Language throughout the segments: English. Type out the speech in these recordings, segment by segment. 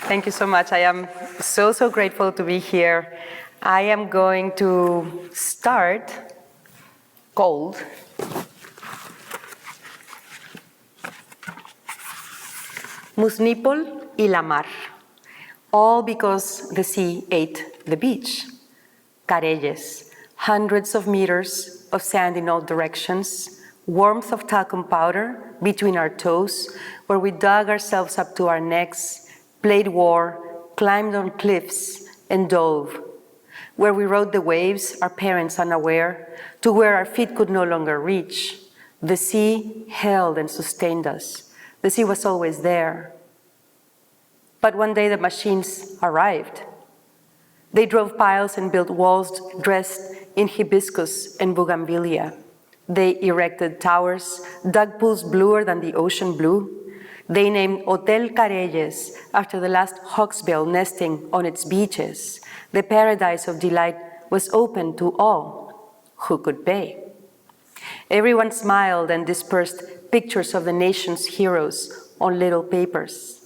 Thank you so much. I am so grateful to be here. I am going to start cold. Musnipol y la mar, all because the sea ate the beach. Careyes, hundreds of meters of sand in all directions, warmth of talcum powder between our toes, where we dug ourselves up to our necks, played war, climbed on cliffs, and dove, where we rode the waves, our parents unaware, to where our feet could no longer reach. The sea held and sustained us. The sea was always there. But one day the machines arrived. They drove piles and built walls dressed in hibiscus and bougainvillea. They erected towers, dug pools bluer than the ocean blue. They named Hotel Careyes after the last hawksbill nesting on its beaches. The paradise of delight was open to all who could pay. Everyone smiled and dispersed pictures of the nation's heroes on little papers.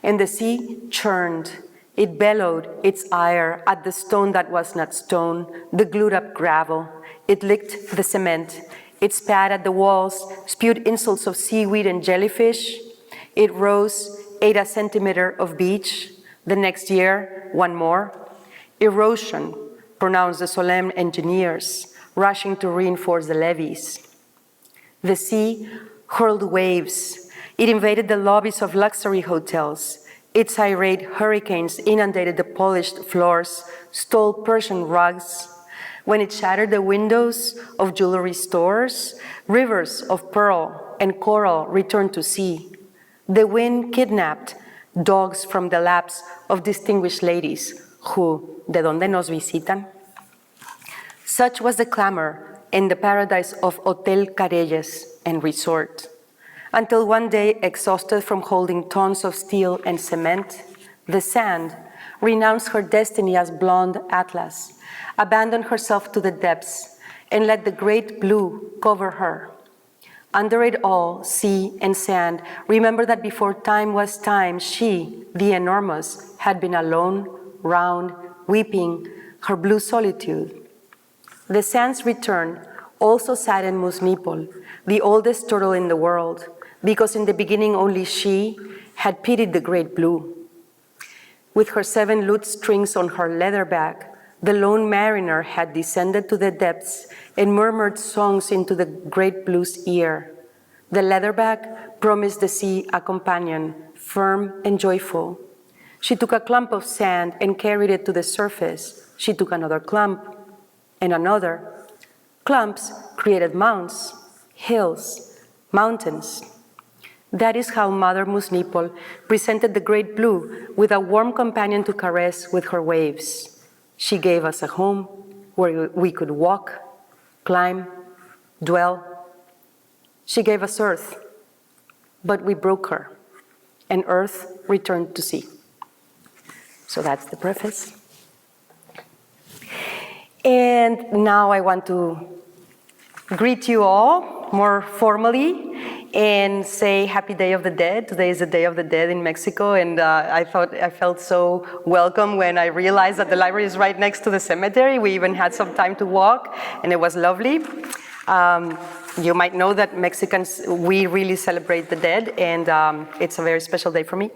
And the sea churned. It bellowed its ire at the stone that was not stone, the glued-up gravel. It licked the cement. It spat at the walls, spewed insults of seaweed and jellyfish. It rose, ate a centimeter of beach. The next year, one more. Erosion, pronounced the solemn engineers, rushing to reinforce the levees. The sea hurled waves. It invaded the lobbies of luxury hotels. Its irate hurricanes inundated the polished floors, stole Persian rugs. When it shattered the windows of jewelry stores, rivers of pearl and coral returned to sea. The wind kidnapped dogs from the laps of distinguished ladies who, ¿de dónde nos visitan? Such was the clamor in the paradise of Hotel Careyes and resort, until one day, exhausted from holding tons of steel and cement, the sand renounced her destiny as blonde Atlas, abandoned herself to the depths, and let the great blue cover her. Under it all, sea and sand, remember that before time was time, she, the enormous, had been alone, round, weeping, her blue solitude. The sand's return also saddened Musnipol, the oldest turtle in the world, because in the beginning only she had pitied the great blue. With her 7 lute strings on her leather bag, the lone mariner had descended to the depths and murmured songs into the great blue's ear. The leatherback promised the sea a companion, firm and joyful. She took a clump of sand and carried it to the surface. She took another clump and another. Clumps created mounds, hills, mountains. That is how Mother Musnipol presented the great blue with a warm companion to caress with her waves. She gave us a home where we could walk, climb, dwell. She gave us earth, but we broke her, and earth returned to sea. So that's the preface. And now I want to greet you all more formally and say Happy Day of the Dead. Today is the Day of the Dead in Mexico, and I felt so welcome when I realized that the library is right next to the cemetery. We even had some time to walk, and it was lovely. You might know that Mexicans, we really celebrate the dead, and it's a very special day for me.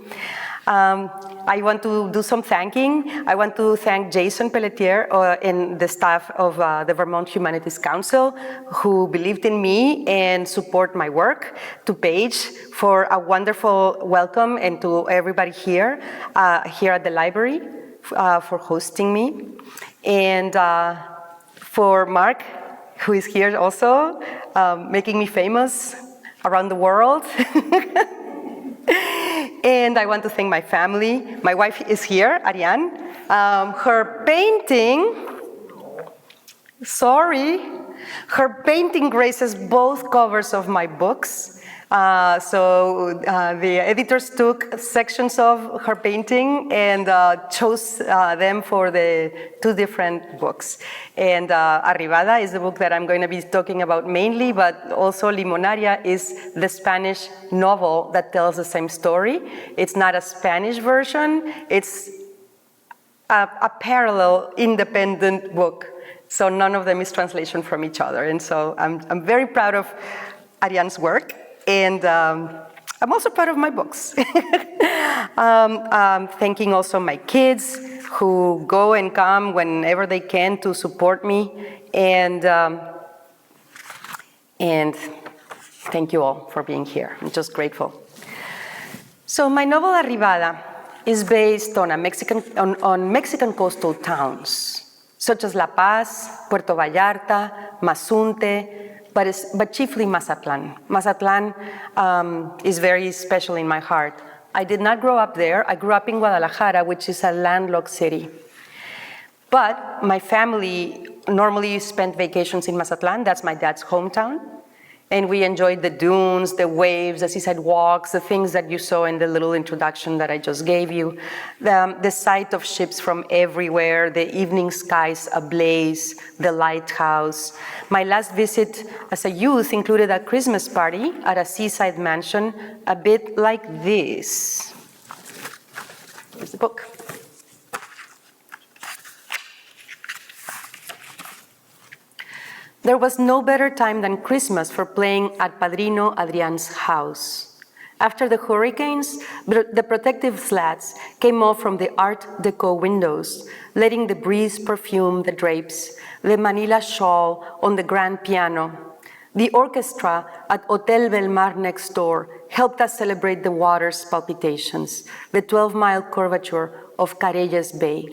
I want to do some thanking. I want to thank Jason Pelletier and the staff of the Vermont Humanities Council who believed in me and support my work, to Paige for a wonderful welcome, and to everybody here at the library for hosting me, and for Mark, who is here also, making me famous around the world. And I want to thank my family. My wife is here, Ariane. Her painting, sorry, Her painting graces both covers of my books. The editors took sections of her painting and chose them for the two different books. And Arribada is the book that I'm going to be talking about mainly, but also Limonaria is the Spanish novel that tells the same story. It's not a Spanish version, it's a parallel independent book. So none of them is translation from each other. And so I'm very proud of Ariane's work. And I'm also proud of my books. Thanking also my kids who go and come whenever they can to support me. And thank you all for being here. I'm just grateful. So my novel Arribada is based on Mexican coastal towns, such as La Paz, Puerto Vallarta, Mazunte, but chiefly Mazatlan. Mazatlan is very special in my heart. I did not grow up there. I grew up in Guadalajara, which is a landlocked city. But my family normally spent vacations in Mazatlan. That's my dad's hometown. And we enjoyed the dunes, the waves, the seaside walks, the things that you saw in the little introduction that I just gave you, the sight of ships from everywhere, the evening skies ablaze, the lighthouse. My last visit as a youth included a Christmas party at a seaside mansion, a bit like this. Here's the book. There was no better time than Christmas for playing at Padrino Adrian's house. After the hurricanes, the protective slats came off from the Art Deco windows, letting the breeze perfume the drapes, the Manila shawl on the grand piano. The orchestra at Hotel Belmar next door helped us celebrate the water's palpitations, the 12-mile curvature of Carelles Bay.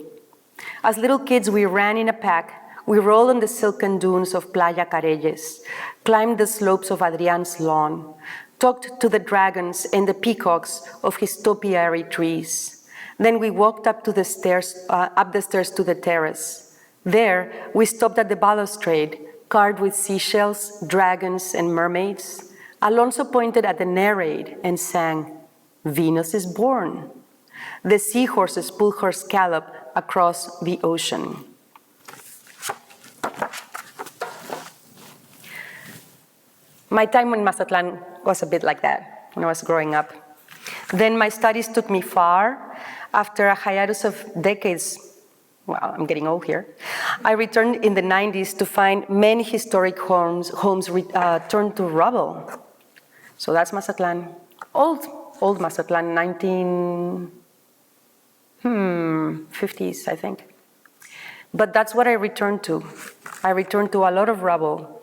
As little kids, we ran in a pack. We rolled on the silken dunes of Playa Carelles, climbed the slopes of Adrian's lawn, talked to the dragons and the peacocks of his topiary trees. Then we walked up the stairs to the terrace. There, we stopped at the balustrade, carved with seashells, dragons, and mermaids. Alonso pointed at the narrate and sang, "Venus is born." The seahorses pulled her scallop across the ocean. My time in Mazatlan was a bit like that when I was growing up. Then my studies took me far. After a hiatus of decades, well, I'm getting old here, I returned in the 90s to find many historic homes turned to rubble. So that's Mazatlan, old Mazatlan, 1950s, I think. But that's what I returned to. I returned to a lot of rubble.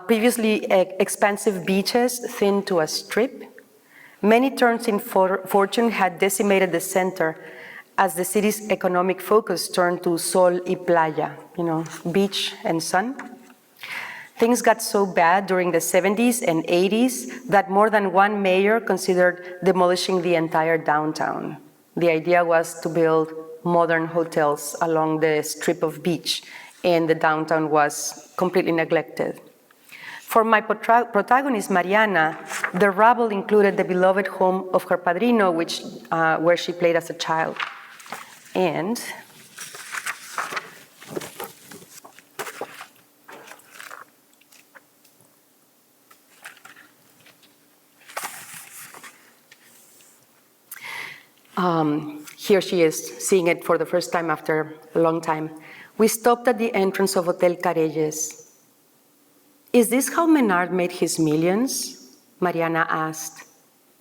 Previously expansive beaches thinned to a strip. Many turns in fortune had decimated the center as the city's economic focus turned to sol y playa, beach and sun. Things got so bad during the 70s and 80s that more than one mayor considered demolishing the entire downtown. The idea was to build modern hotels along the strip of beach, and the downtown was completely neglected. For my protagonist, Mariana, the rubble included the beloved home of her padrino, where she played as a child. And here she is, seeing it for the first time after a long time. We stopped at the entrance of Hotel Carelles. "Is this how Menard made his millions?" Mariana asked.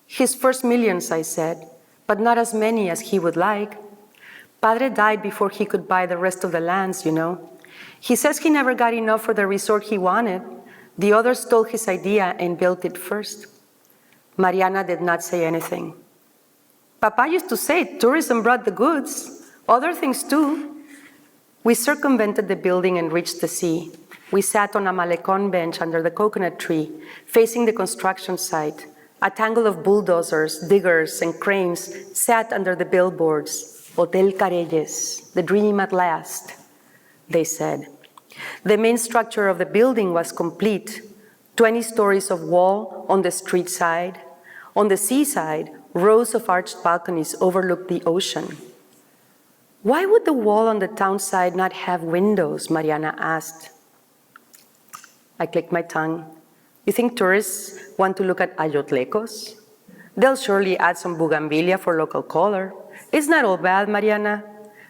"His first millions," I said, "but not as many as he would like. Padre died before he could buy the rest of the lands, He says he never got enough for the resort he wanted. The others stole his idea and built it first." Mariana did not say anything. "Papa used to say tourism brought the goods, other things too." We circumvented the building and reached the sea. We sat on a malecon bench under the coconut tree, facing the construction site. A tangle of bulldozers, diggers, and cranes sat under the billboards. "Hotel Carelles, the dream at last," they said. The main structure of the building was complete, 20 stories of wall on the street side. On the seaside, rows of arched balconies overlooked the ocean. Why would the wall on the town side not have windows? Mariana asked. I clicked my tongue. You think tourists want to look at ayotlecos? They'll surely add some bougainvillea for local color. It's not all bad, Mariana.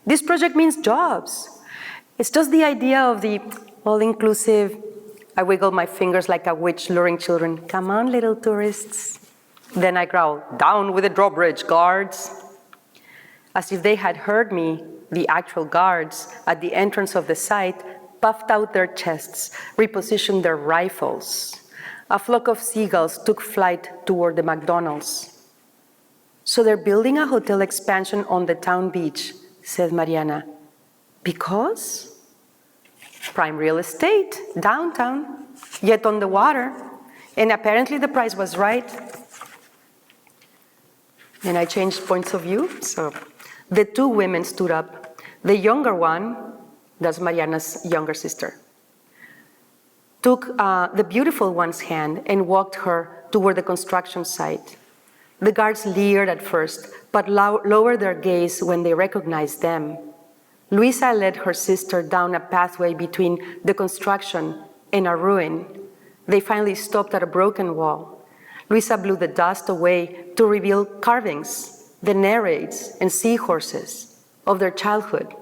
This project means jobs. It's just the idea of the all-inclusive. I wiggled my fingers like a witch luring children. Come on, little tourists. Then I growled, down with the drawbridge, guards. As if they had heard me, the actual guards at the entrance of the site puffed out their chests, repositioned their rifles. A flock of seagulls took flight toward the McDonald's. So they're building a hotel expansion on the town beach, said Mariana. Because? Prime real estate, downtown, yet on the water. And apparently the price was right. And I changed points of view. So the two women stood up. The younger one, that's Mariana's younger sister, took the beautiful one's hand and walked her toward the construction site. The guards leered at first, but lowered their gaze when they recognized them. Luisa led her sister down a pathway between the construction and a ruin. They finally stopped at a broken wall. Luisa blew the dust away to reveal carvings, the nereids and seahorses of their childhood.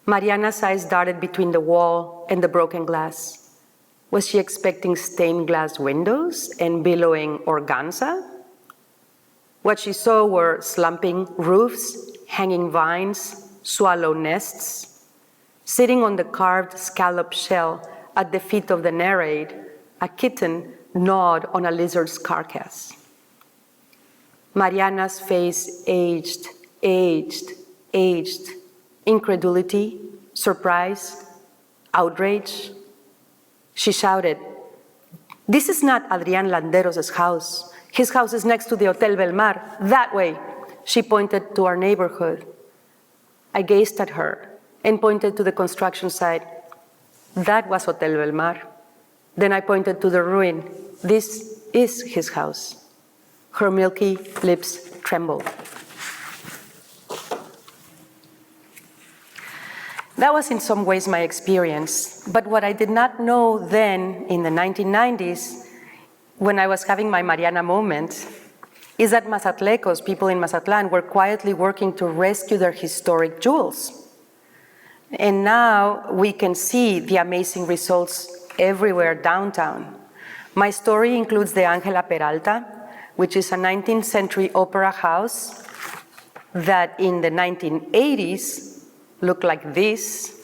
Mariana's eyes darted between the wall and the broken glass. Was she expecting stained glass windows and billowing organza? What she saw were slumping roofs, hanging vines, swallow nests. Sitting on the carved scallop shell at the feet of the nereid, a kitten gnawed on a lizard's carcass. Mariana's face aged. Incredulity, surprise, outrage. She shouted, "This is not Adrián Landeros' house. His house is next to the Hotel Belmar, that way." She pointed to our neighborhood. I gazed at her and pointed to the construction site. That was Hotel Belmar. Then I pointed to the ruin. This is his house. Her milky lips trembled. That was in some ways my experience, but what I did not know then in the 1990s, when I was having my Mariana moment, is that Mazatlecos, people in Mazatlan, were quietly working to rescue their historic jewels. And now we can see the amazing results everywhere downtown. My story includes the Ángela Peralta, which is a 19th century opera house that in the 1980s looked like this,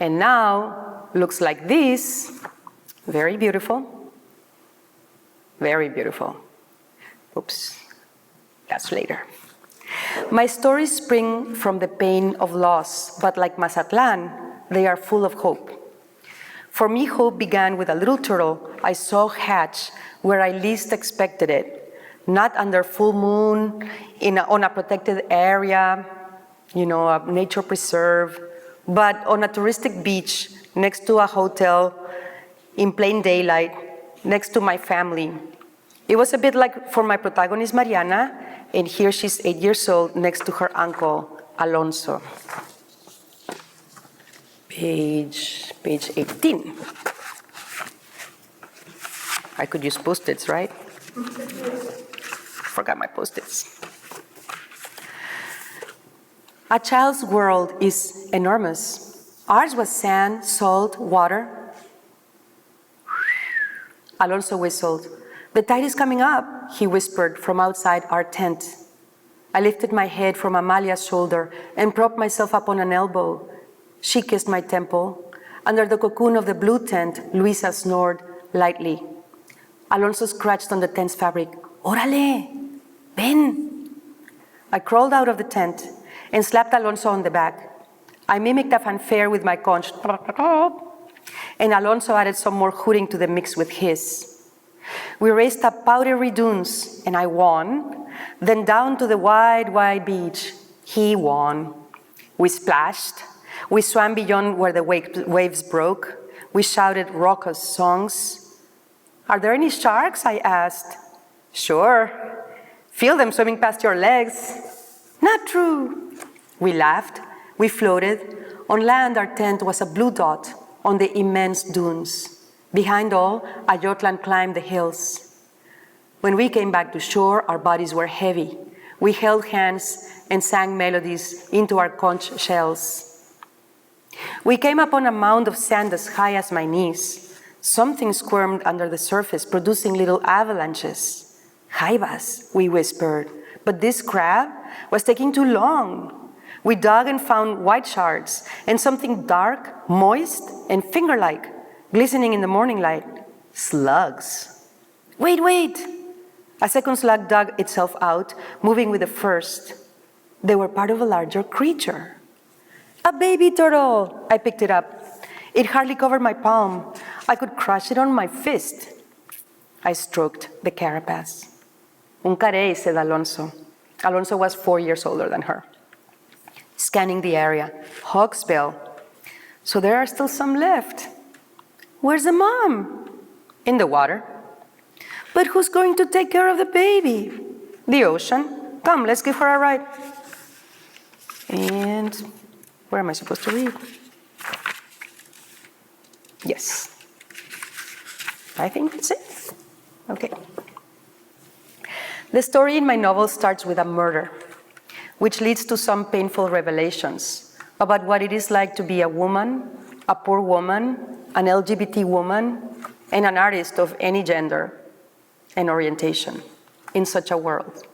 and now looks like this. Very beautiful. Very beautiful. Oops, that's later. My stories spring from the pain of loss, but like Mazatlan, they are full of hope. For me, hope began with a little turtle I saw hatch where I least expected it, not under full moon, on a protected area, a nature preserve, but on a touristic beach next to a hotel in plain daylight, next to my family. It was a bit like for my protagonist, Mariana, and here she's 8 years old next to her uncle, Alonso. Page 18. I could use Post-its, right? Forgot my Post-its. A child's world is enormous. Ours was sand, salt, water. Alonso whistled. "The tide is coming up," he whispered from outside our tent. I lifted my head from Amalia's shoulder and propped myself up on an elbow. She kissed my temple. Under the cocoon of the blue tent, Luisa snored lightly. Alonso scratched on the tent's fabric. "Órale, ven." I crawled out of the tent and slapped Alonso on the back. I mimicked a fanfare with my conch, and Alonso added some more hooting to the mix with his. We raced up powdery dunes, and I won, then down to the wide, wide beach. He won. We splashed. We swam beyond where the waves broke. We shouted raucous songs. Are there any sharks? I asked. Sure. Feel them swimming past your legs. Not true. We laughed. We floated. On land, our tent was a blue dot on the immense dunes. Behind all, Ayotlan climbed the hills. When we came back to shore, our bodies were heavy. We held hands and sang melodies into our conch shells. We came upon a mound of sand as high as my knees. Something squirmed under the surface, producing little avalanches. Jaibas, we whispered, but this crab was taking too long. We dug and found white shards and something dark, moist, and finger-like, glistening in the morning light. Slugs. Wait, wait! A second slug dug itself out, moving with the first. They were part of a larger creature. A baby turtle! I picked it up. It hardly covered my palm. I could crush it on my fist. I stroked the carapace. Un carey, said Alonso. Alonso was 4 years older than her. Scanning the area. Hawksbill. So there are still some left. Where's the mom? In the water. But who's going to take care of the baby? The ocean. Come, let's give her a ride. And where am I supposed to read? Yes. I think that's it. Okay. The story in my novel starts with a murder, which leads to some painful revelations about what it is like to be a woman, a poor woman, an LGBT woman, and an artist of any gender and orientation in such a world.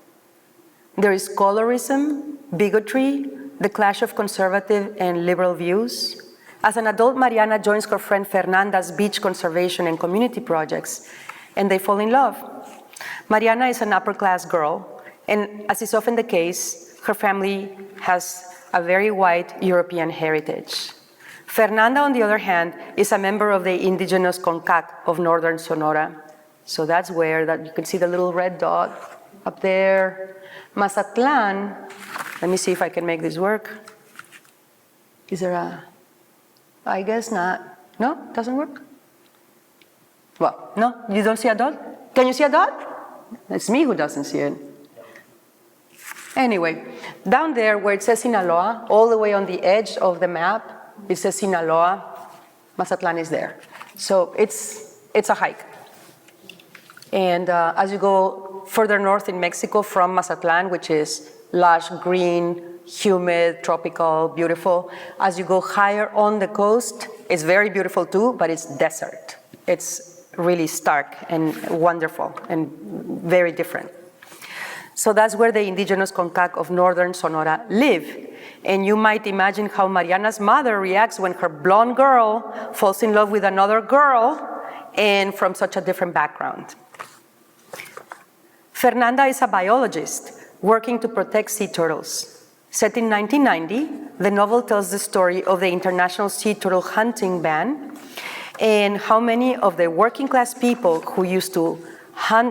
There is colorism, bigotry, the clash of conservative and liberal views. As an adult, Mariana joins her friend Fernanda's beach conservation and community projects, and they fall in love. Mariana is an upper-class girl, and as is often the case, her family has a very white European heritage. Fernanda, on the other hand, is a member of the indigenous CONCAC of Northern Sonora. So that's where you can see the little red dot up there. Mazatlan, let me see if I can make this work. Is there a, I guess not. No, doesn't work? Well, no, you don't see a dot? Can you see a dot? It's me who doesn't see it. Anyway, down there where it says Sinaloa, all the way on the edge of the map, it says Sinaloa, Mazatlan is there. So it's a hike. And as you go further north in Mexico from Mazatlan, which is lush, green, humid, tropical, beautiful, as you go higher on the coast, it's very beautiful too, but it's desert. It's really stark and wonderful and very different. So that's where the indigenous CONCAC of Northern Sonora live. And you might imagine how Mariana's mother reacts when her blonde girl falls in love with another girl and from such a different background. Fernanda is a biologist working to protect sea turtles. Set in 1990, the novel tells the story of the international sea turtle hunting ban and how many of the working class people who used to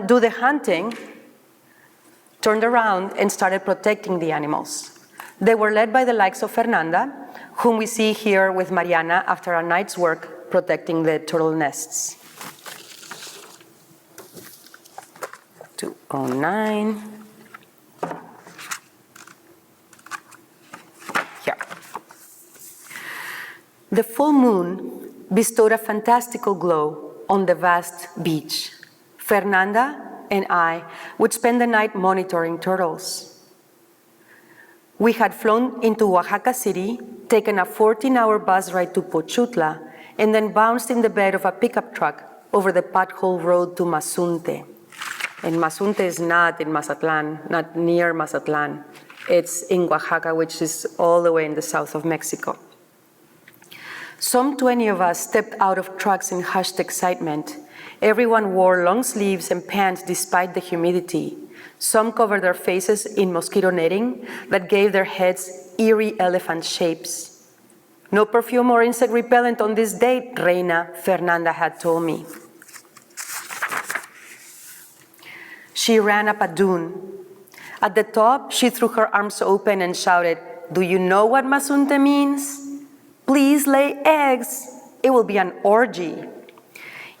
do the hunting turned around and started protecting the animals. They were led by the likes of Fernanda, whom we see here with Mariana after a night's work protecting the turtle nests. 209. Here. The full moon bestowed a fantastical glow on the vast beach. Fernanda and I would spend the night monitoring turtles. We had flown into Oaxaca City, taken a 14-hour bus ride to Pochutla, and then bounced in the bed of a pickup truck over the pothole road to Mazunte. And Mazunte is not in Mazatlan, not near Mazatlan. It's in Oaxaca, which is all the way in the south of Mexico. Some 20 of us stepped out of trucks in hushed excitement. Everyone wore long sleeves and pants despite the humidity. Some covered their faces in mosquito netting that gave their heads eerie elephant shapes. No perfume or insect repellent on this date, Reina, Fernanda had told me. She ran up a dune. At the top, she threw her arms open and shouted, "Do you know what Mazunte means?" Please lay eggs. It will be an orgy.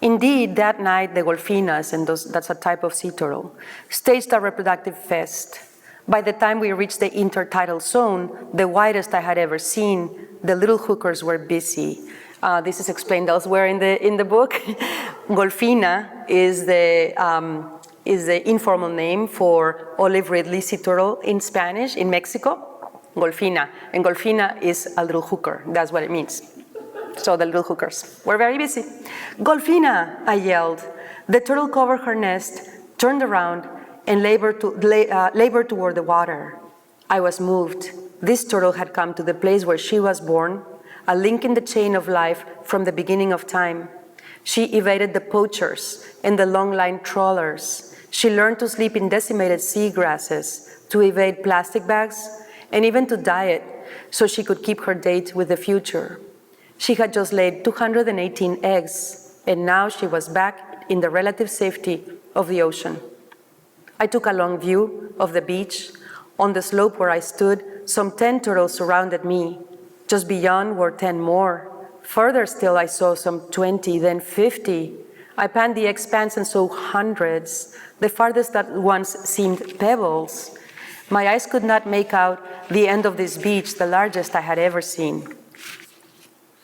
Indeed, that night, the golfinas, and that's a type of sea turtle, staged a reproductive fest. By the time we reached the intertidal zone, the widest I had ever seen, the little hookers were busy. This is explained elsewhere in the book. Golfina is the informal name for olive ridley sea turtle in Spanish, in Mexico. Golfina, and golfina is a little hooker, that's what it means. So the little hookers were very busy. Golfina, I yelled. The turtle covered her nest, turned around, and labored toward the water. I was moved. This turtle had come to the place where she was born, a link in the chain of life from the beginning of time. She evaded the poachers and the long-line trawlers. She learned to sleep in decimated seagrasses, to evade plastic bags, and even to diet so she could keep her date with the future. She had just laid 218 eggs, and now she was back in the relative safety of the ocean. I took a long view of the beach. On the slope where I stood, some 10 turtles surrounded me. Just beyond were 10 more. Further still, I saw some 20, then 50. I panned the expanse and saw hundreds. The farthest that once seemed pebbles. My eyes could not make out the end of this beach, the largest I had ever seen.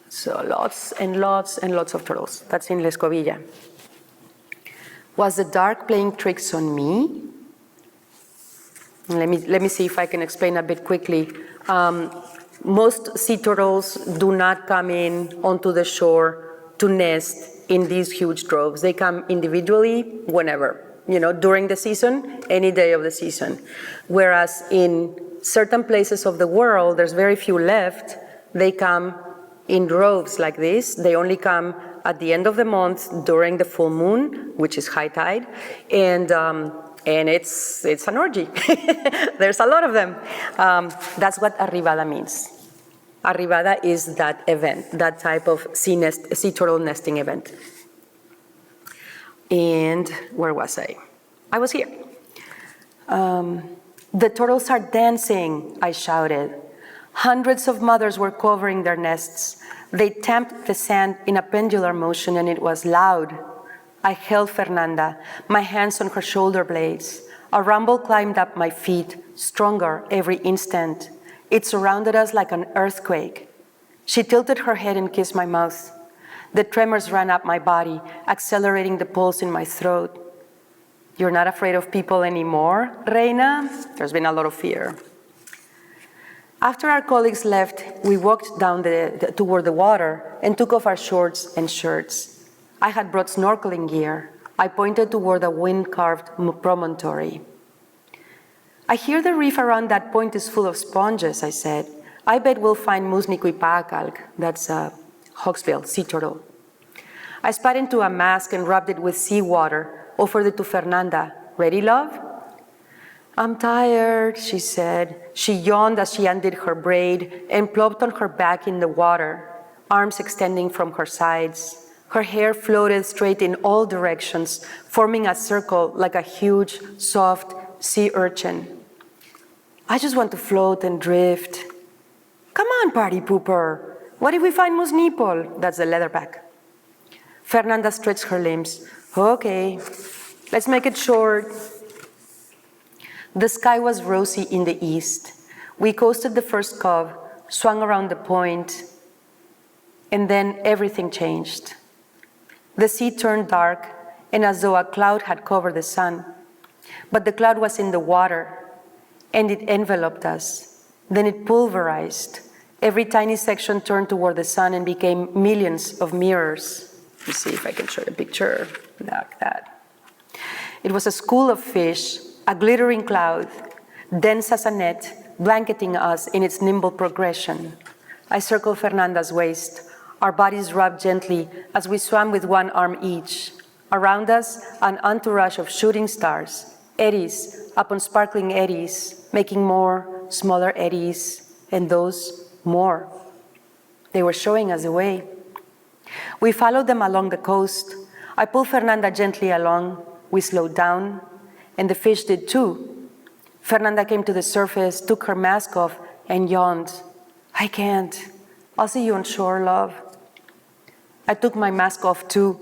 So lots and lots and lots of turtles. That's in La Escobilla. Was the dark playing tricks on me? Let me see if I can explain a bit quickly. Most sea turtles do not come in onto the shore to nest in these huge droves. They come individually whenever, during the season, any day of the season. Whereas in certain places of the world, there's very few left, they come in droves like this. They only come at the end of the month during the full moon, which is high tide, and it's an orgy. There's a lot of them. That's what Arribada means. Arribada is that event, that type of sea turtle nesting event. And where was I? I was here. The turtles are dancing, I shouted. Hundreds of mothers were covering their nests. They tamped the sand in a pendular motion, and it was loud. I held Fernanda, my hands on her shoulder blades. A rumble climbed up my feet, stronger every instant. It surrounded us like an earthquake. She tilted her head and kissed my mouth. The tremors ran up my body, accelerating the pulse in my throat. You're not afraid of people anymore, Reina? There's been a lot of fear. After our colleagues left, we walked down toward the water and took off our shorts and shirts. I had brought snorkeling gear. I pointed toward a wind-carved promontory. I hear the reef around that point is full of sponges, I said. I bet we'll find musnicuipacalc, that's a hawksbill, sea turtle. I spat into a mask and rubbed it with seawater, offered it to Fernanda. Ready, love? I'm tired, she said. She yawned as she undid her braid and plopped on her back in the water, arms extending from her sides. Her hair floated straight in all directions, forming a circle like a huge, soft sea urchin. I just want to float and drift. Come on, party pooper. What if we find musnipol? That's the leatherback. Fernanda stretched her limbs. Okay, let's make it short. The sky was rosy in the east. We coasted the first cove, swung around the point, and then everything changed. The sea turned dark, and as though a cloud had covered the sun. But the cloud was in the water, and it enveloped us. Then it pulverized. Every tiny section turned toward the sun and became millions of mirrors. Let me see if I can show you a picture like that. It was a school of fish, a glittering cloud, dense as a net, blanketing us in its nimble progression. I circled Fernanda's waist. Our bodies rubbed gently as we swam with one arm each. Around us, an entourage of shooting stars, eddies upon sparkling eddies, making more, smaller eddies, and those more. They were showing us the way. We followed them along the coast. I pulled Fernanda gently along. We slowed down, and the fish did too. Fernanda came to the surface, took her mask off, and yawned. I can't. I'll see you on shore, love. I took my mask off too.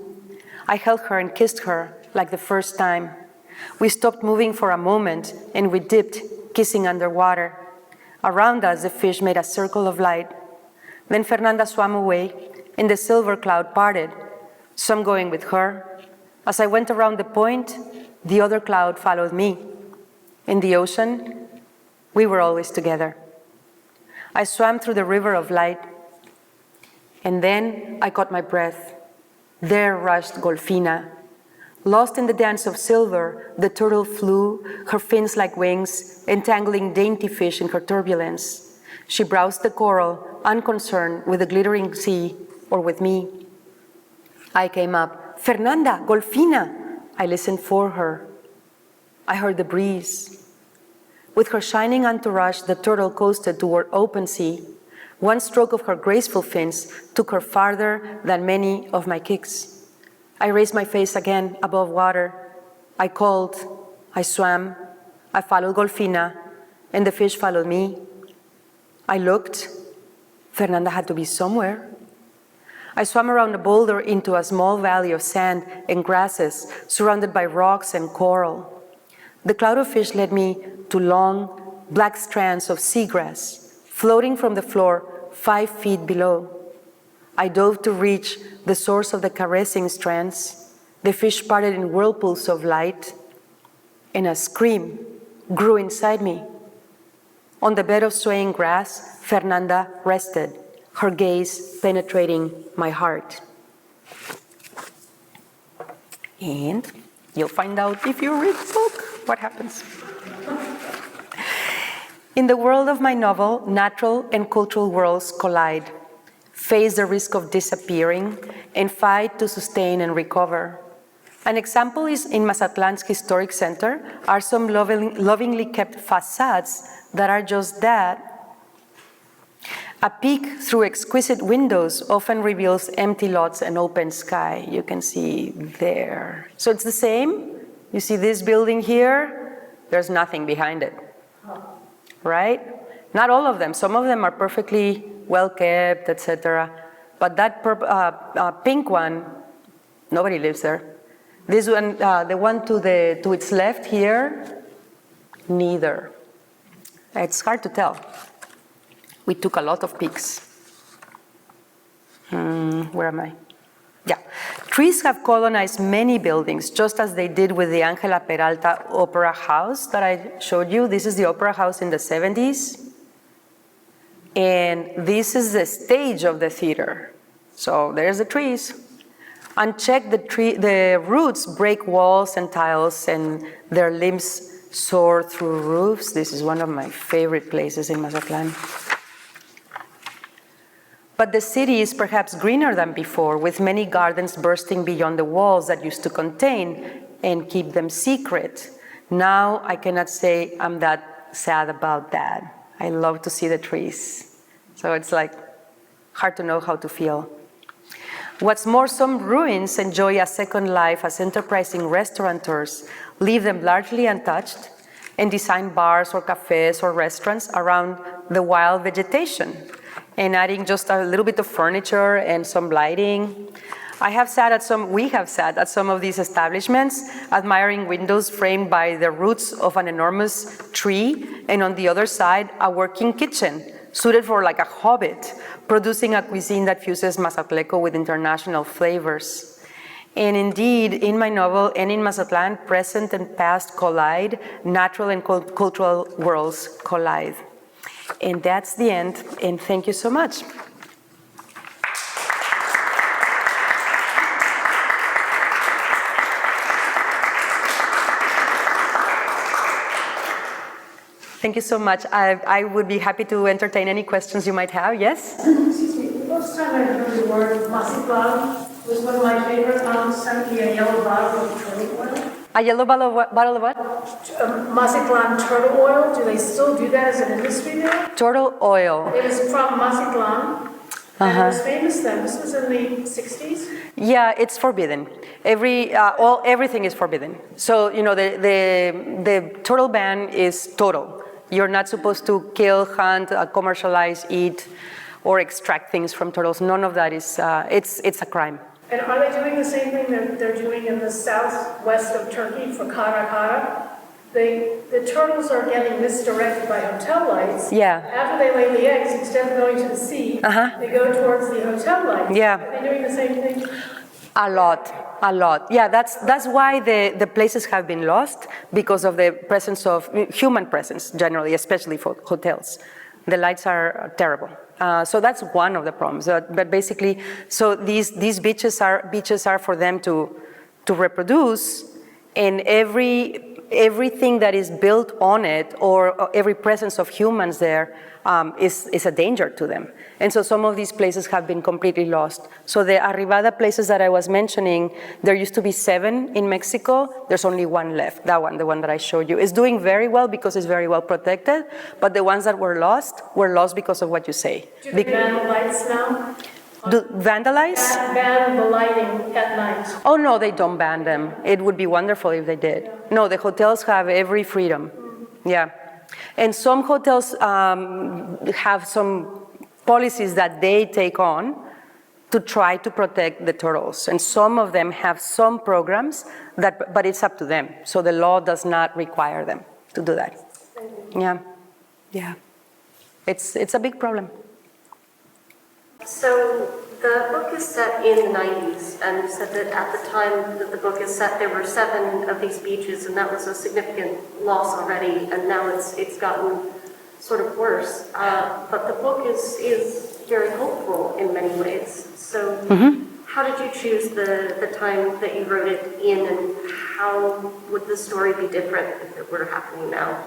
I held her and kissed her like the first time. We stopped moving for a moment and we dipped, kissing underwater. Around us, the fish made a circle of light. Then Fernanda swam away and the silver cloud parted, some going with her. As I went around the point, the other cloud followed me. In the ocean, we were always together. I swam through the river of light, and then I caught my breath. There rushed Golfina. Lost in the dance of silver, the turtle flew, her fins like wings, entangling dainty fish in her turbulence. She browsed the coral, unconcerned with the glittering sea or with me. I came up. Fernanda, Golfina! I listened for her. I heard the breeze. With her shining entourage, the turtle coasted toward open sea. One stroke of her graceful fins took her farther than many of my kicks. I raised my face again above water. I called, I swam, I followed Golfina, and the fish followed me. I looked. Fernanda had to be somewhere. I swam around a boulder into a small valley of sand and grasses surrounded by rocks and coral. The cloud of fish led me to long, black strands of seagrass floating from the floor 5 feet below. I dove to reach the source of the caressing strands. The fish parted in whirlpools of light, and a scream grew inside me. On the bed of swaying grass, Fernanda rested, her gaze penetrating my heart. And you'll find out if you read the book what happens. In the world of my novel, natural and cultural worlds collide, face the risk of disappearing, and fight to sustain and recover. An example is in Mazatlan's historic center are some lovingly kept facades that are just that. A peek through exquisite windows often reveals empty lots and open sky. You can see there. So it's the same. You see this building here, there's nothing behind it. Right? Not all of them. Some of them are perfectly well kept, etc. But that pink one, nobody lives there. This one, the one to its left here, neither. It's hard to tell. We took a lot of peeks. Where am I? Yeah. Trees have colonized many buildings, just as they did with the Angela Peralta Opera House that I showed you. This is the Opera House in the 70s. And this is the stage of the theater. So there's the trees. Unchecked, the roots break walls and tiles, and their limbs soar through roofs. This is one of my favorite places in Mazatlan. But the city is perhaps greener than before, with many gardens bursting beyond the walls that used to contain and keep them secret. Now I cannot say I'm that sad about that. I love to see the trees. So it's like hard to know how to feel. What's more, some ruins enjoy a second life as enterprising restaurateurs leave them largely untouched and design bars or cafes or restaurants around the wild vegetation, and adding just a little bit of furniture and some lighting. We have sat at some of these establishments, admiring windows framed by the roots of an enormous tree, and on the other side, a working kitchen, suited for like a hobbit, producing a cuisine that fuses Mazatleco with international flavors. And indeed, in my novel and in Mazatlan, present and past collide, natural and cultural worlds collide. And that's the end, and thank you so much. Thank you so much. I would be happy to entertain any questions you might have. Yes? Excuse me, the first time I heard the word Mazatlan was one of my favorite moms sent me a yellow bottle of turtle oil. A yellow bottle of what? Mazatlan turtle oil. Do they still do that as an industry there? Turtle oil. It was from Mazatlan. And it was famous then. This was in the 60s. Yeah, it's forbidden. Everything is forbidden. So, you know, the turtle ban is total. You're not supposed to kill, hunt, commercialize, eat, or extract things from turtles. None of that is, it's a crime. And are they doing the same thing that they're doing in the southwest of Turkey for Kara Kara? The turtles are getting misdirected by hotel lights. Yeah. After they lay the eggs, instead of going to the sea, they go towards the hotel lights. Yeah. Are they doing the same thing? A lot. Yeah, that's why the places have been lost, because of the presence of human presence generally, especially for hotels. The lights are terrible. So that's one of the problems. But basically, so these beaches are for them to reproduce, and everything that is built on it, or every presence of humans there, is a danger to them. And so some of these places have been completely lost. So the Arribada places that I was mentioning, there used to be 7 in Mexico. There's only 1 left. That one, the one that I showed you, is doing very well because it's very well protected. But the ones that were lost because of what you say. Do they ban the lights now? Do vandalize? Ban the lighting at night. Oh no, they don't ban them. It would be wonderful if they did. No, the hotels have every freedom. Yeah. And some hotels have some policies that they take on to try to protect the turtles. And some of them have some programs, but it's up to them. So the law does not require them to do that. Yeah. It's a big problem. So the book is set in the 90s, and you said that at the time that the book is set, there were 7 of these beaches, and that was a significant loss already, and now it's gotten sort of worse. But the book is very hopeful in many ways. So how did you choose the time that you wrote it in, and how would the story be different if it were happening now?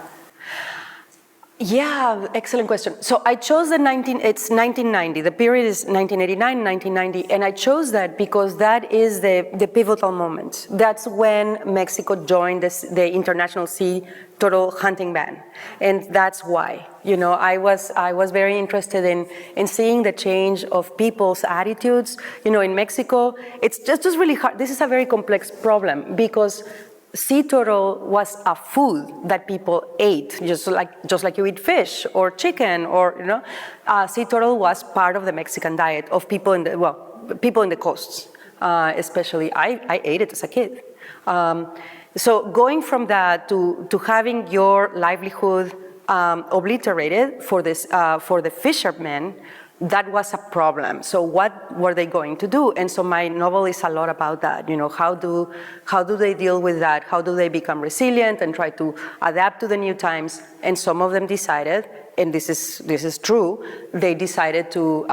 Yeah, excellent question. So I chose it's 1990. The period is 1989, 1990, and I chose that because that is the pivotal moment. That's when Mexico joined the international sea turtle hunting ban, and that's why. You know, I was very interested in seeing the change of people's attitudes. You know, in Mexico, it's just really hard. This is a very complex problem because sea turtle was a food that people ate, just like you eat fish or chicken, or sea turtle was part of the Mexican diet of people in the coasts, especially. I ate it as a kid. So going from that to having your livelihood obliterated for the fishermen, that was a problem. So what were they going to do? And so my novel is a lot about that. You know, how do they deal with that? How do they become resilient and try to adapt to the new times? And some of them decided, and this is true, they decided to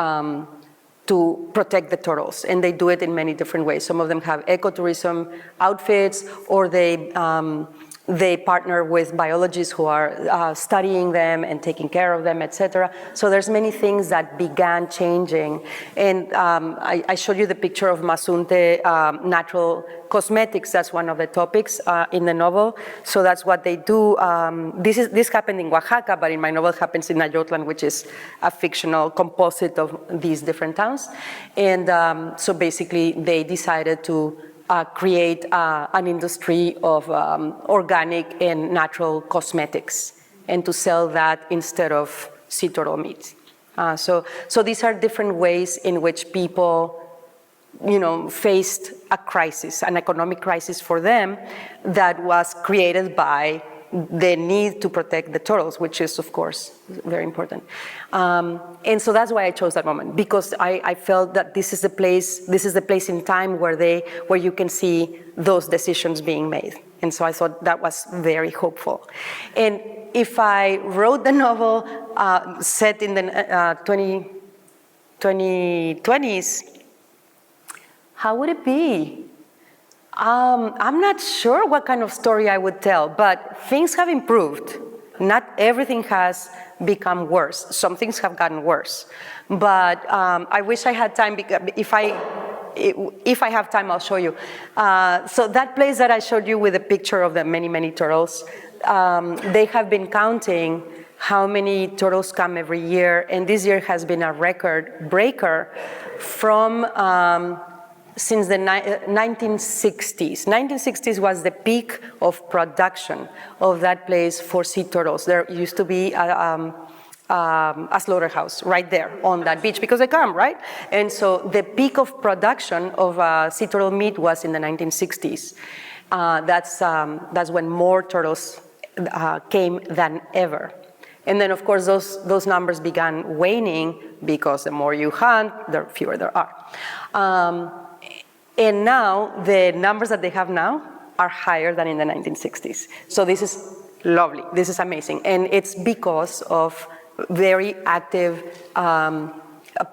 protect the turtles, and they do it in many different ways. Some of them have ecotourism outfits, or they partner with biologists who are studying them and taking care of them, etc. So there's many things that began changing. And I showed you the picture of Mazunte natural cosmetics. That's one of the topics in the novel. So that's what they do. This happened in Oaxaca, but in my novel it happens in Ayotlan, which is a fictional composite of these different towns. And so basically they decided to create an industry of organic and natural cosmetics, and to sell that instead of sea turtle meat. So these are different ways in which people, faced a crisis, an economic crisis for them that was created by the need to protect the turtles, which is, of course, very important. And so that's why I chose that moment, because I felt that this is the place in time where you can see those decisions being made. And so I thought that was very hopeful. And if I wrote the novel set in the 2020s, how would it be? I'm not sure what kind of story I would tell, but things have improved. Not everything has become worse. Some things have gotten worse. But I wish I had time, because if I have time, I'll show you. So that place that I showed you with a picture of the many, many turtles, they have been counting how many turtles come every year, and this year has been a record breaker from since the 1960s. 1960s was the peak of production of that place for sea turtles. There used to be a slaughterhouse right there on that beach because they come, right? And so the peak of production of sea turtle meat was in the 1960s. That's when more turtles came than ever. And then, of course, those numbers began waning because the more you hunt, the fewer there are. And now, the numbers that they have now are higher than in the 1960s. So this is lovely. This is amazing. And it's because of very active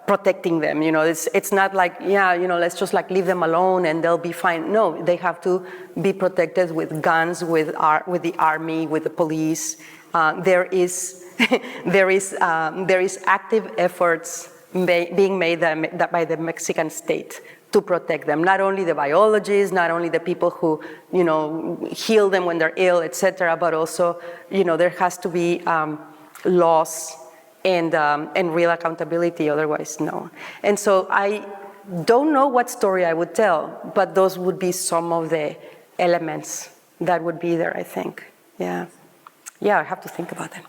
protecting them. You know, it's not like, let's just like leave them alone and they'll be fine. No, they have to be protected with guns, with the army, with the police. There is active efforts being made by the Mexican state to protect them. Not only the biologists, not only the people who, heal them when they're ill, etc., but also, there has to be laws and real accountability, otherwise no. And so I don't know what story I would tell, but those would be some of the elements that would be there, I think. Yeah, I have to think about them.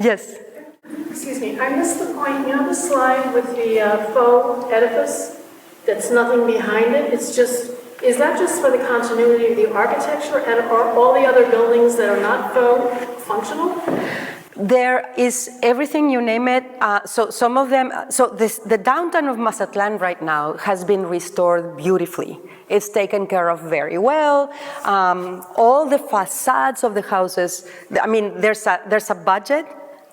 Yes? Excuse me, I missed the point. The slide with the faux edifice that's nothing behind it? Is that just for the continuity of the architecture, and are all the other buildings that are not faux functional? There is everything, you name it. So some of them, the downtown of Mazatlan right now has been restored beautifully. It's taken care of very well. All the facades of the houses, there's a budget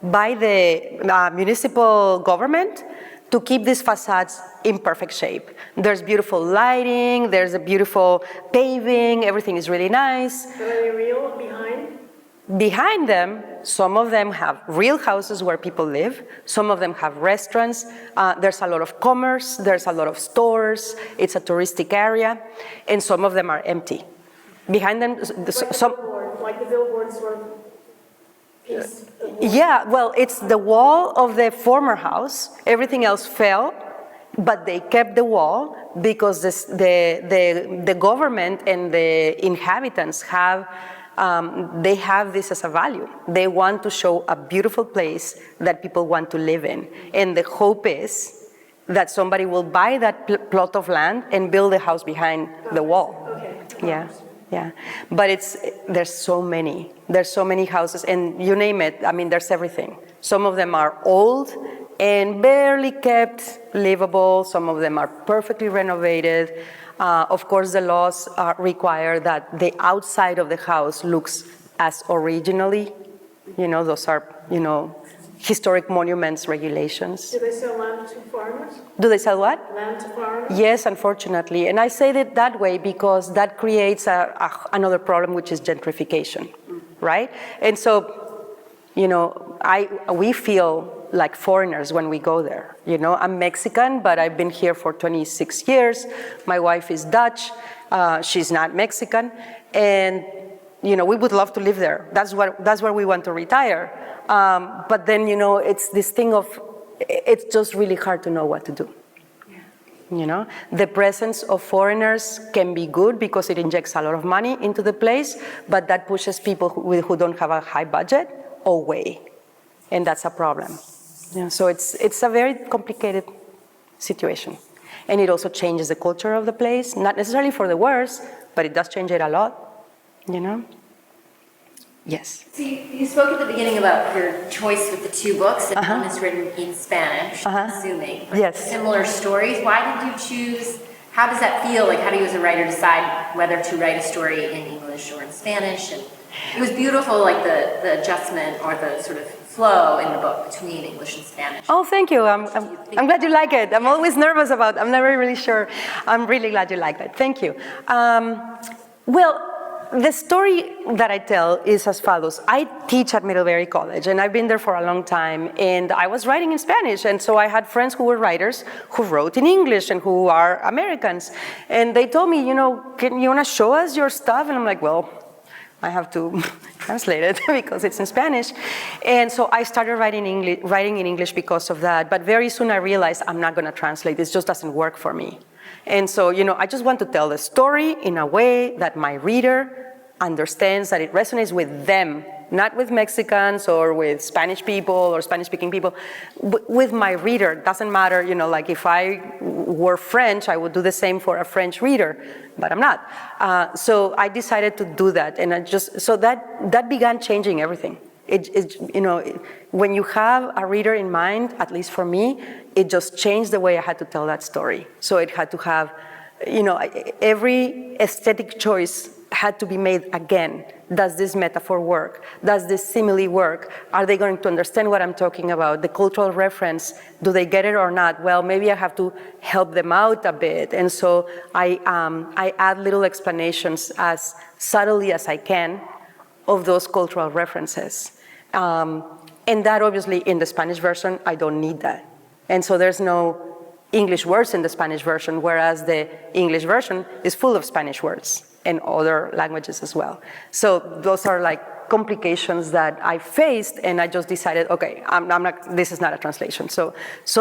by the municipal government to keep these facades in perfect shape. There's beautiful lighting, there's a beautiful paving, everything is really nice. Are they real behind? Behind them, some of them have real houses where people live. Some of them have restaurants. There's a lot of commerce. There's a lot of stores. It's a touristic area. And some of them are empty. Behind them, like the billboard sort of piece. Yeah, well, it's the wall of the former house. Everything else fell, but they kept the wall because the government and the inhabitants have they have this as a value. They want to show a beautiful place that people want to live in. And the hope is that somebody will buy that plot of land and build a house behind the wall. Okay. Yeah. But there's so many houses, and you name it, there's everything. Some of them are old and barely kept livable. Some of them are perfectly renovated. Of course, the laws require that the outside of the house looks as originally. Those are, historic monuments regulations. Do they sell land to foreigners? Do they sell what? Land to foreigners? Yes, unfortunately. And I say that way because that creates another problem, which is gentrification, right? And so, we feel like foreigners when we go there. I'm Mexican, but I've been here for 26 years. My wife is Dutch. She's not Mexican. And, we would love to live there. That's where we want to retire. But then, it's this thing of, it's just really hard to know what to do. Yeah. The presence of foreigners can be good because it injects a lot of money into the place, but that pushes people who don't have a high budget away. And that's a problem. So it's a very complicated situation. And it also changes the culture of the place, not necessarily for the worse, but it does change it a lot, Yes. So you spoke at the beginning about your choice with the two books, and one is written in Spanish, assuming. Yes. Similar stories. Why did you choose, how does that feel? Like, how do you as a writer decide whether to write a story in English or in Spanish? And it was beautiful, like the adjustment or the sort of flow in the book between English and Spanish. Oh, thank you. I'm glad you like it. I'm always nervous I'm never really sure. I'm really glad you like it. Thank you. Well, the story that I tell is as follows. I teach at Middlebury College, and I've been there for a long time, and I was writing in Spanish, and so I had friends who were writers who wrote in English and who are Americans, and they told me, you want to show us your stuff? And I'm like, well, I have to translate it because it's in Spanish. And so I started writing in English because of that, but very soon I realized I'm not going to translate. This just doesn't work for me. And so, I just want to tell the story in a way that my reader understands, that it resonates with them, not with Mexicans or with Spanish people or Spanish-speaking people, with my reader. Doesn't matter, like if I were French, I would do the same for a French reader, but I'm not. So I decided to do that, and so that began changing everything. When you have a reader in mind, at least for me, it just changed the way I had to tell that story. So it had to have, every aesthetic choice had to be made again. Does this metaphor work? Does this simile work? Are they going to understand what I'm talking about? The cultural reference, do they get it or not? Well, maybe I have to help them out a bit. And so I add little explanations as subtly as I can of those cultural references. And that obviously in the Spanish version, I don't need that. And so there's no English words in the Spanish version, whereas the English version is full of Spanish words and other languages as well. So those are like complications that I faced, and I just decided, okay, I'm not, this is not a translation. So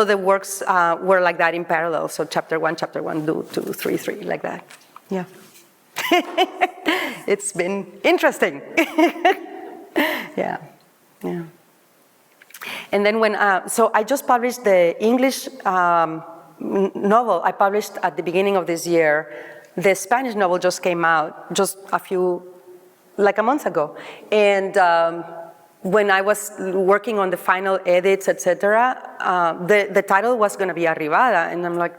the works were like that in parallel. So chapter 1, 2, 3, 3, like that. Yeah. It's been interesting. Yeah. And then so I just published the English novel I published at the beginning of this year. The Spanish novel just came out just like a month ago. And when I was working on the final edits, etc., the title was going to be Arribada, and I'm like,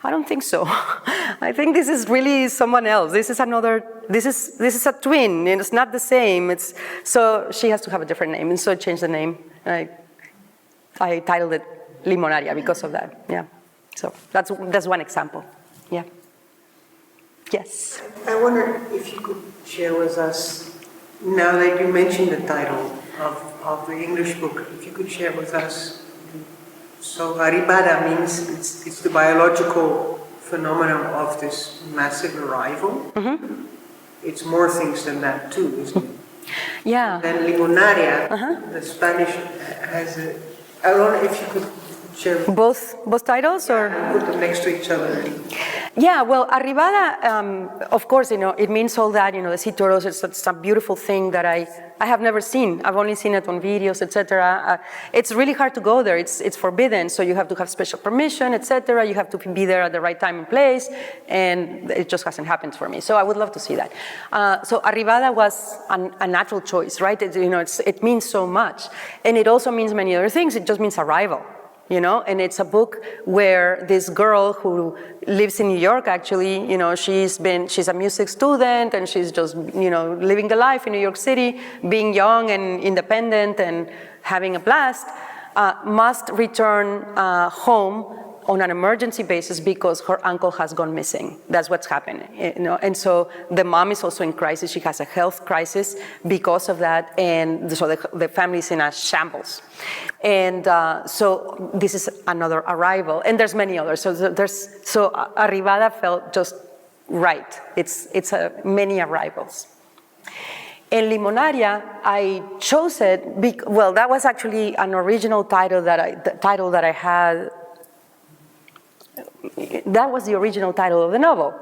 I don't think so. I think this is really someone else. This is a twin, and it's not the same. So she has to have a different name, and so I changed the name. I titled it Limonaria because of that. Yeah. So that's one example. Yeah. Yes. I wonder if you could share with us, now that you mentioned the title of the English book, if you could share with us. So Arribada means it's the biological phenomenon of this massive arrival. Mm-hmm. It's more things than that too, isn't it? Yeah. Then Limonaria, the Spanish has a, I don't know if you could share. Both titles, or? Put them next to each other. Yeah, well, Arribada, of course, it means all that, the sea turtles, it's a beautiful thing that I have never seen. I've only seen it on videos, etc. It's really hard to go there. It's forbidden, so you have to have special permission, etc. You have to be there at the right time and place, and it just hasn't happened for me. So I would love to see that. So Arribada was a natural choice, right? It means so much, and it also means many other things. It just means arrival. And it's a book where this girl who lives in New York, actually, she's a music student, and she's just, living the life in New York City, being young and independent and having a blast, must return home on an emergency basis because her uncle has gone missing. That's what's happening, And so the mom is also in crisis. She has a health crisis because of that, and so the family is in a shambles. And so this is another arrival, and there's many others. So Arribada felt just right. It's many arrivals. In Limonaria, I chose it. Well, that was actually an original title that I had. That was the original title of the novel.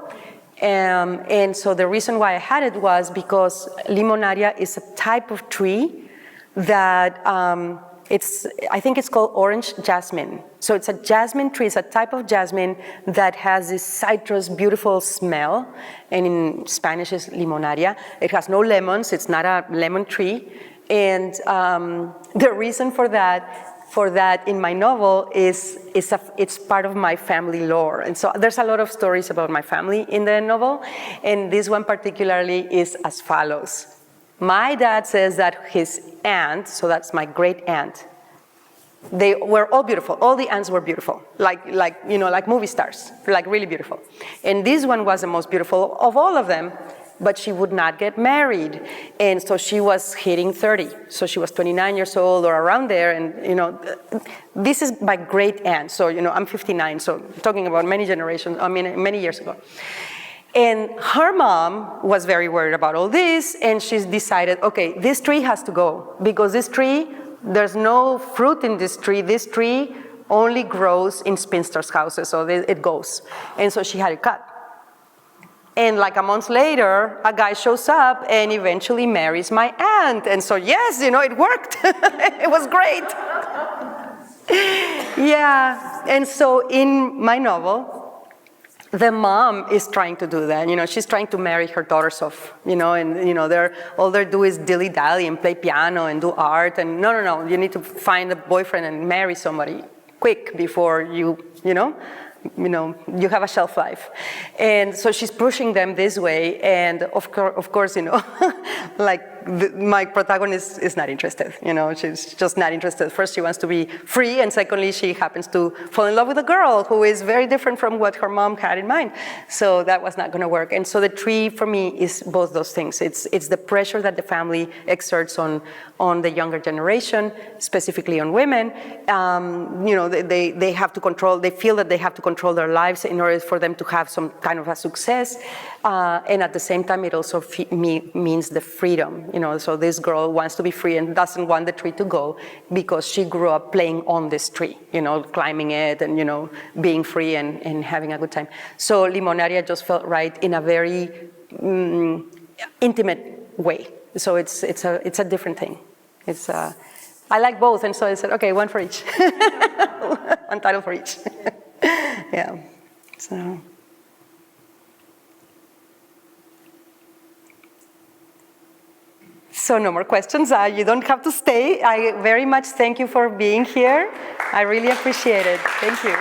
And so the reason why I had it was because Limonaria is a type of tree that I think it's called orange jasmine. So it's a jasmine tree, it's a type of jasmine that has this citrus, beautiful smell, and in Spanish it's Limonaria. It has no lemons, it's not a lemon tree. And the reason for that in my novel it's part of my family lore. And so there's a lot of stories about my family in the novel, and this one particularly is as follows. My dad says that his aunt, so that's my great aunt, they were all beautiful. All the aunts were beautiful, like movie stars, like really beautiful. And this one was the most beautiful of all of them, but she would not get married. And so she was hitting 30. So she was 29 years old or around there. And, this is my great aunt. So, I'm 59. So talking about many years ago. And her mom was very worried about all this. And she's decided, okay, this tree has to go, because this tree, there's no fruit in this tree. This tree only grows in spinsters' houses. So it goes. And so she had it cut. And like a month later, a guy shows up and eventually marries my aunt. And so, yes, you know, it worked. It was great. Yeah, and so in my novel, the mom is trying to do that. You know, she's trying to marry her daughters off, you know, and, you know, all they do is dilly-dally and play piano and do art. And no, you need to find a boyfriend and marry somebody quick before you have a shelf life. And so she's pushing them this way. And of course, you know, like my protagonist is not interested, you know, she's just not interested. First, she wants to be free, and secondly, she happens to fall in love with a girl who is very different from what her mom had in mind. So that was not gonna work. And so the tree for me is both those things. It's the pressure that the family exerts on the younger generation, specifically on women. You know, they have to control, they feel that they have to control their lives in order for them to have some kind of a success. And at the same time, it also means the freedom. You know, so this girl wants to be free and doesn't want the tree to go because she grew up playing on this tree, you know, climbing it and, you know, being free and having a good time. So Limonaria just felt right in a very intimate way. So it's a different thing. I like both, and so I said, okay, one for each. One title for each. Yeah, So no more questions. You don't have to stay. I very much thank you for being here. I really appreciate it. Thank you.